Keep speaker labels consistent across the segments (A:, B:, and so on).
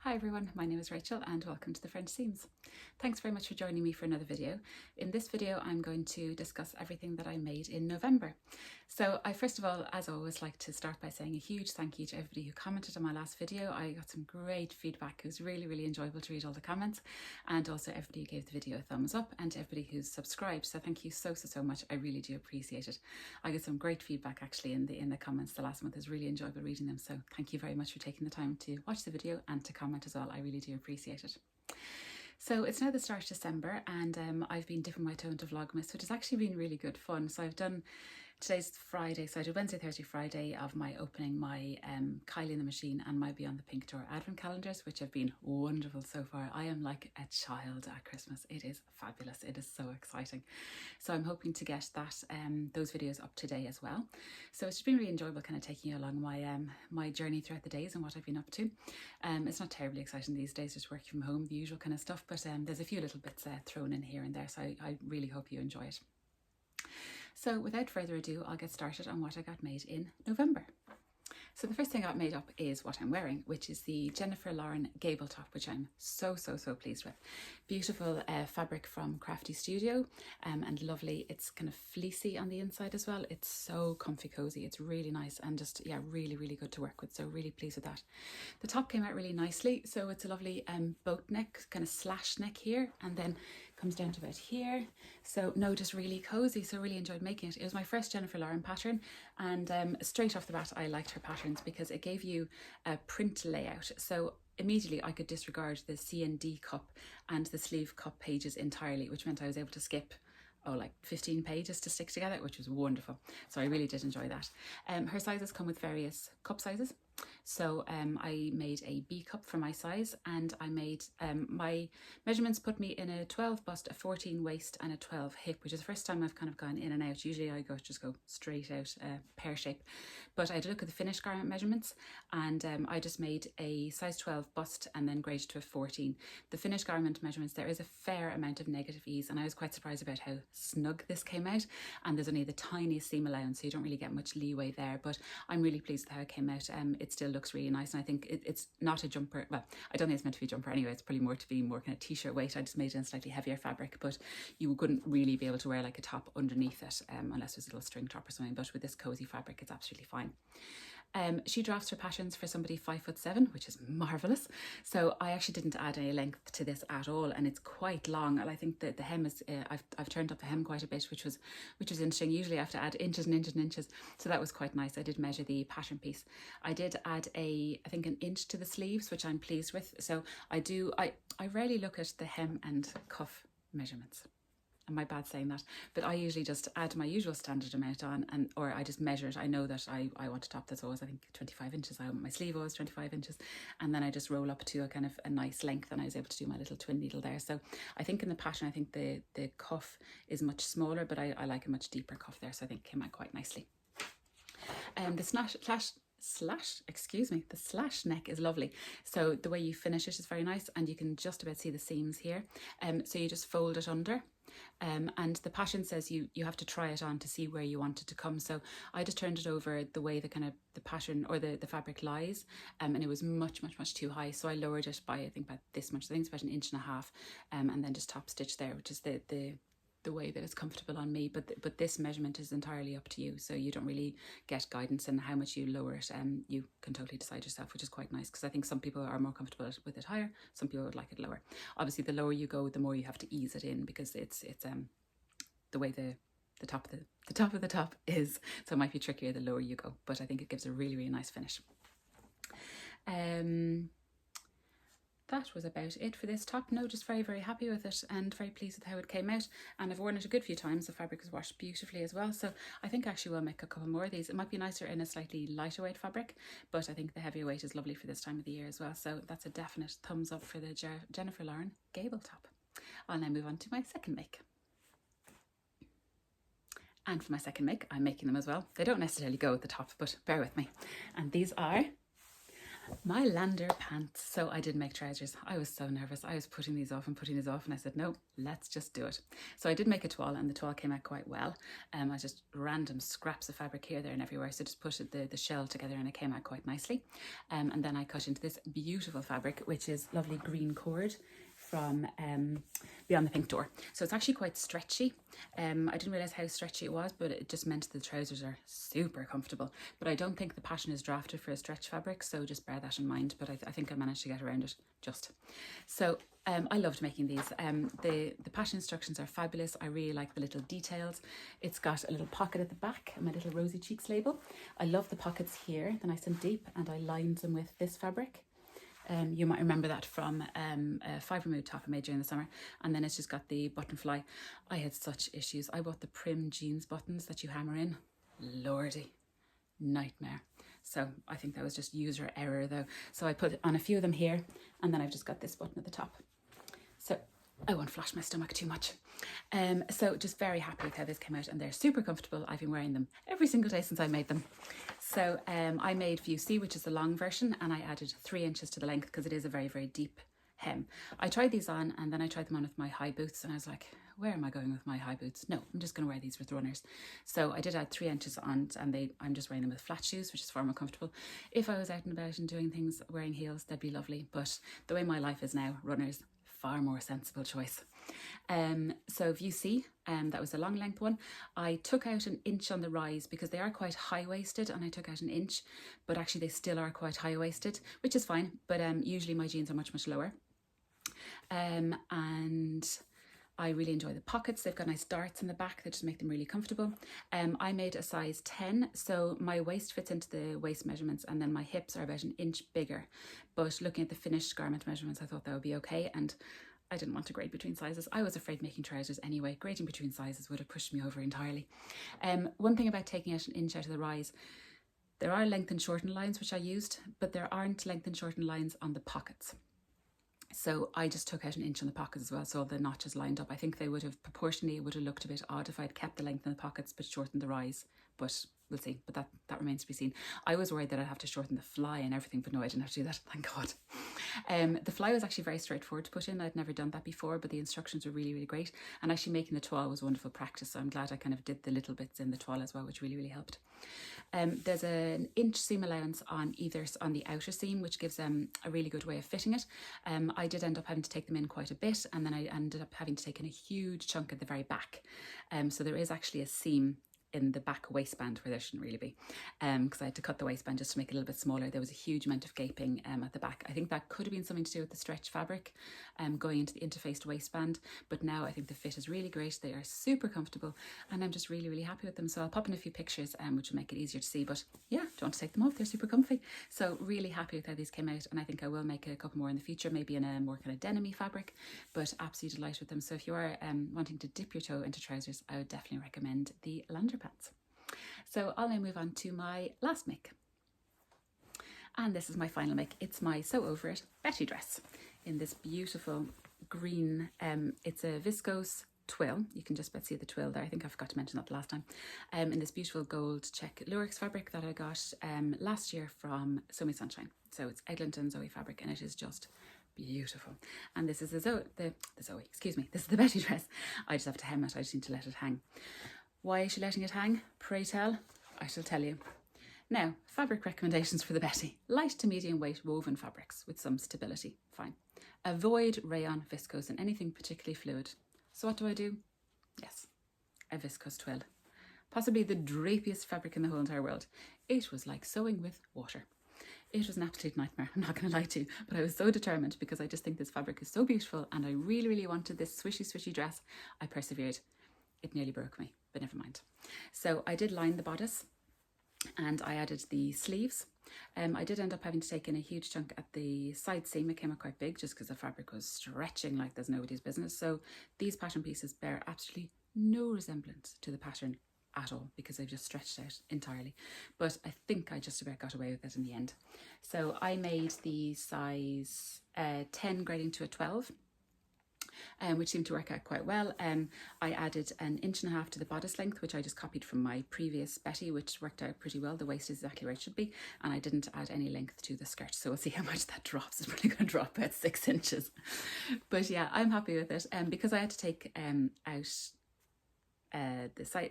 A: Hi everyone, my name is Rachel and welcome to the French Seams. Thanks very much for joining me for another video. In this video I'm going to discuss everything that I made in November. So I first of all, as always, like to start by saying a huge thank you to everybody who commented on my last video. I got some great feedback. It was really enjoyable to read all the comments, and also everybody who gave the video a thumbs up, and to everybody who's subscribed. So thank you so much. I really do appreciate it. I got some great feedback actually in the comments the last month. It was really enjoyable reading them. So thank you very much for taking the time to watch the video and to comment as well. I really do appreciate it. So it's now the start of December, and I've been dipping my toe into Vlogmas, which has actually been really good fun. So I've done, today's Friday, so I did Wednesday, Thursday, Friday of my opening my Kylie in the Machine and my Beyond the Pink Door advent calendars, which have been wonderful so far. I am like a child at Christmas. It is fabulous. It is so exciting. So I'm hoping to get that those videos up today as well. So it's been really enjoyable kind of taking you along my my journey throughout the days and what I've been up to. It's not terribly exciting these days, just working from home, the usual kind of stuff, but there's a few little bits thrown in here and there, so I really hope you enjoy it. So without further ado, I'll get started on what I got made in November. So the first thing I got made up is what I'm wearing, which is the Jennifer Lauren gable top, which I'm so pleased with. Beautiful fabric from Crafty Studio, and lovely. It's kind of fleecy on the inside as well. It's so comfy cozy. It's really nice and just, yeah, really good to work with. So really pleased with that. The top came out really nicely. So it's a lovely boat neck, kind of slash neck here, and then comes down to about here. So no, just really cozy. So really enjoyed making it. It was my first Jennifer Lauren pattern, and straight off the bat I liked her patterns because it gave you a print layout. So immediately I could disregard the C and D cup and the sleeve cup pages entirely, which meant I was able to skip like 15 pages to stick together, which was wonderful. So I really did enjoy that. Her sizes come with various cup sizes. So I made a B cup for my size, and I made my measurements put me in a 12 bust, a 14 waist and a 12 hip, which is the first time I've kind of gone in and out. Usually I just go straight out pear shape, but I had a look at the finished garment measurements, and I just made a size 12 bust and then graded to a 14. The finished garment measurements, there is a fair amount of negative ease, and I was quite surprised about how snug this came out, and there's only the tiniest seam allowance, so you don't really get much leeway there, but I'm really pleased with how it came out. It still looks really nice, and I think it's not a jumper. Well, I don't think it's meant to be a jumper anyway. It's probably more to be more kind of t-shirt weight. I just made it in slightly heavier fabric, but you couldn't really be able to wear like a top underneath it unless it was a little string top or something, but with this cozy fabric it's absolutely fine. She drafts her patterns for somebody 5'7", which is marvellous. So I actually didn't add any length to this at all, and it's quite long. And I think that the hem is, I've turned up the hem quite a bit, which was interesting. Usually I have to add inches and inches and inches, so that was quite nice. I did measure the pattern piece. I did add I think an inch to the sleeves, which I'm pleased with. So I rarely look at the hem and cuff measurements. Am I bad saying that? But I usually just add my usual standard amount on, or I just measure it. I know that I want a top that's always, I think, 25 inches. My sleeve always 25 inches, and then I just roll up to a kind of a nice length, and I was able to do my little twin needle there. So I think in the pattern, I think the cuff is much smaller, but I like a much deeper cuff there, so I think it came out quite nicely. The the slash neck is lovely. So the way you finish it is very nice, and you can just about see the seams here. So you just fold it under. And the pattern says you have to try it on to see where you want it to come. So I just turned it over the way the kind of the pattern or the fabric lies, and it was much too high. So I lowered it by, I think, about this much. I think it's about 1.5 inches, and then just top stitch there, which is the way that it's comfortable on me. But this measurement is entirely up to you, so you don't really get guidance in how much you lower it. You can totally decide yourself, which is quite nice, because I think some people are more comfortable with it higher, some people would like it lower. Obviously the lower you go, the more you have to ease it in, because it's the way the top of the top is, so it might be trickier the lower you go, but I think it gives a really nice finish. That was about it for this top. No, just very happy with it and very pleased with how it came out, and I've worn it a good few times. The fabric was washed beautifully as well, so I think actually we'll make a couple more of these. It might be nicer in a slightly lighter weight fabric, but I think the heavier weight is lovely for this time of the year as well, so that's a definite thumbs up for the Jennifer Lauren gable top. I'll now move on to my second make. And for my second make, I'm making them as well. They don't necessarily go at the top, but bear with me. And these are My Lander pants. So I did make trousers. I was so nervous. I was putting these off and putting these off, and I said, no, let's just do it. So I did make a toile, and the toile came out quite well. I just random scraps of fabric here, there and everywhere. So just put the shell together and it came out quite nicely. And then I cut into this beautiful fabric, which is lovely green cord from Beyond the Pink Door. So it's actually quite stretchy. I didn't realise how stretchy it was, but it just meant the trousers are super comfortable. But I don't think the pattern is drafted for a stretch fabric, so just bear that in mind. But I think I managed to get around it just. So I loved making these. The pattern instructions are fabulous. I really like the little details. It's got a little pocket at the back and my little Rosy Cheeks label. I love the pockets here, they're nice and deep, and I lined them with this fabric. You might remember that from a fibre mood top I made during the summer. And then it's just got the button fly. I had such issues. I bought the Prim jeans buttons that you hammer in. Lordy, nightmare. So I think that was just user error though. So I put on a few of them here, and then I've just got this button at the top. So I won't flash my stomach too much. So just very happy with how this came out, and they're super comfortable. I've been wearing them every single day since I made them. So I made view C, which is the long version, and I added 3 inches to the length because it is a very, very deep hem. I tried these on, and then I tried them on with my high boots, and I was like, where am I going with my high boots? No, I'm just going to wear these with runners. So I did add 3 inches on, and I'm just wearing them with flat shoes, which is far more comfortable. If I was out and about and doing things wearing heels, that'd be lovely. But the way my life is now, runners, far more sensible choice. So view C, that was the long length one. I took out 1 inch on the rise because they are quite high-waisted, and I took out 1 inch, but actually they still are quite high-waisted, which is fine, but usually my jeans are much, much lower. And I really enjoy the pockets. They've got nice darts in the back that just make them really comfortable. I made a size 10, so my waist fits into the waist measurements, and then my hips are about 1 inch bigger. But looking at the finished garment measurements, I thought that would be okay, and I didn't want to grade between sizes. I was afraid making trousers anyway. Grading between sizes would have pushed me over entirely. One thing about taking out 1 inch out of the rise, there are length and shorten lines, which I used, but there aren't length and shorten lines on the pockets. So I just took out 1 inch on the pockets as well, so the notches lined up. I think they would have, proportionally, it would have looked a bit odd if I'd kept the length in the pockets but shortened the rise. But we'll see. But that remains to be seen. I was worried that I'd have to shorten the fly and everything, but no, I didn't have to do that, thank God. The fly was actually very straightforward to put in. I'd never done that before, but the instructions were really, really great. And actually making the toile was wonderful practice, so I'm glad I kind of did the little bits in the toile as well, which really, really helped. There's an inch seam allowance on the outer seam, which gives a really good way of fitting it. I did end up having to take them in quite a bit, and then I ended up having to take in a huge chunk at the very back. So there is actually a seam in the back waistband where there shouldn't really be, because I had to cut the waistband just to make it a little bit smaller. There was a huge amount of gaping at the back. I think that could have been something to do with the stretch fabric going into the interfaced waistband, but now I think the fit is really great. They are super comfortable, and I'm just really, really happy with them. So I'll pop in a few pictures which will make it easier to see, but yeah, don't want to take them off. They're super comfy. So really happy with how these came out, and I think I will make a couple more in the future, maybe in a more kind of denim-y fabric, but absolutely delighted with them. So if you are wanting to dip your toe into trousers, I would definitely recommend the Lander pants. So I'll now move on to my last make. And this is my final make. It's my So Over It Betty dress in this beautiful green, it's a viscose twill. You can just about see the twill there. I think I forgot to mention that the last time. In this beautiful gold check Lurex fabric that I got last year from So Me Sunshine. So it's Eglinton Zoe fabric, and it is just beautiful. And this is the Zoe, excuse me, this is the Betty dress. I just have to hem it. I just need to let it hang. Why is she letting it hang? Pray tell. I shall tell you. Now, fabric recommendations for the Betty. Light to medium weight woven fabrics with some stability. Fine. Avoid rayon, viscose, and anything particularly fluid. So what do? Yes, a viscose twill. Possibly the drapiest fabric in the whole entire world. It was like sewing with water. It was an absolute nightmare, I'm not going to lie to you, but I was so determined because I just think this fabric is so beautiful, and I really, really wanted this swishy dress. I persevered. It nearly broke me, but never mind. So I did line the bodice, and I added the sleeves. I did end up having to take in a huge chunk at the side seam. It came out quite big just because the fabric was stretching like there's nobody's business. So these pattern pieces bear absolutely no resemblance to the pattern at all because they've just stretched out entirely. But I think I just about got away with it in the end. So I made the size 10 grading to a 12. which seemed to work out quite well. I added 1.5 inches to the bodice length, which I just copied from my previous Betty, which worked out pretty well. The waist is exactly where it should be, and I didn't add any length to the skirt, so we'll see how much that drops. It's probably going to drop about 6 inches, but yeah, I'm happy with it. Because I had to take out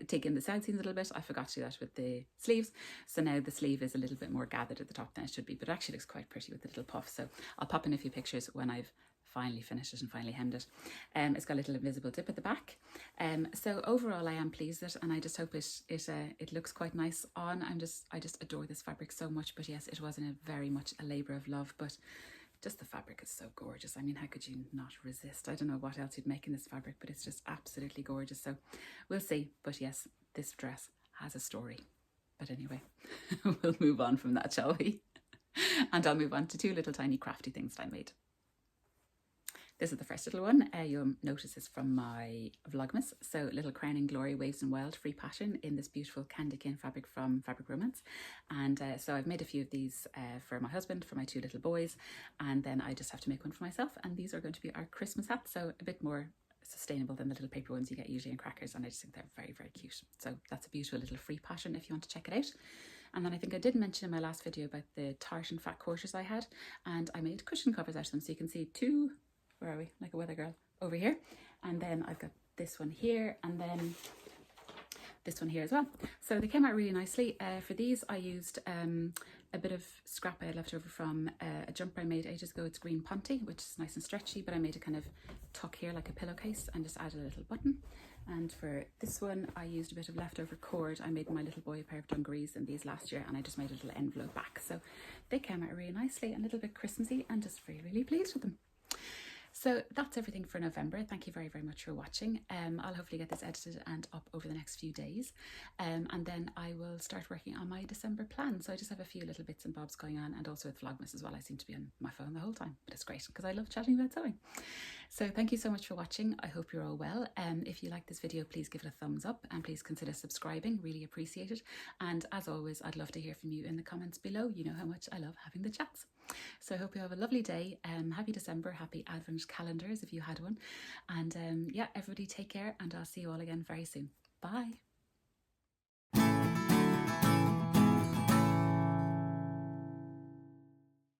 A: take in the side seams a little bit. I forgot to do that with the sleeves, so now the sleeve is a little bit more gathered at the top than it should be, but it actually looks quite pretty with the little puff. So I'll pop in a few pictures when I've finally finished it and finally hemmed it. It's got a little invisible dip at the back. So overall I am pleased with it, and I just hope it looks quite nice on. I just adore this fabric so much. But yes, it was very much a labour of love, but just the fabric is so gorgeous. I mean, how could you not resist? I don't know what else you'd make in this fabric, but it's just absolutely gorgeous. So we'll see. But yes, this dress has a story. But anyway, we'll move on from that, shall we? And I'll move on to 2 little tiny crafty things that I made. This is the first little one. You'll notice this from my Vlogmas. So little Crowning Glory Waves and Wild free pattern in this beautiful candy cane fabric from Fabric Romance. And so I've made a few of these for my husband, for my 2 little boys, and then I just have to make one for myself. And these are going to be our Christmas hats, so a bit more sustainable than the little paper ones you get usually in crackers, and I just think they're very, very cute. So that's a beautiful little free pattern if you want to check it out. And then I think I did mention in my last video about the tartan fat quarters I had, and I made cushion covers out of them. So you can see 2, where are we, like a weather girl, over here, and then I've got this one here, and then this one here as well. So they came out really nicely. For these I used a bit of scrap I had left over from a jumper I made ages ago. It's green ponte, which is nice and stretchy, but I made a kind of tuck here like a pillowcase and just added a little button. And for this one I used a bit of leftover cord. I made my little boy a pair of dungarees in these last year, and I just made a little envelope back. So they came out really nicely and a little bit Christmassy, and just really, really pleased with them. So that's everything for November. Thank you very, very much for watching. I'll hopefully get this edited and up over the next few days. And then I will start working on my December plan. So I just have a few little bits and bobs going on, and also with Vlogmas as well. I seem to be on my phone the whole time, but it's great because I love chatting about sewing. So thank you so much for watching. I hope you're all well. If you like this video, please give it a thumbs up, and please consider subscribing. Really appreciate it. And as always, I'd love to hear from you in the comments below. You know how much I love having the chats. So I hope you have a lovely day. Happy December, happy Advent calendars if you had one. And yeah, everybody take care, and I'll see you all again very soon. Bye.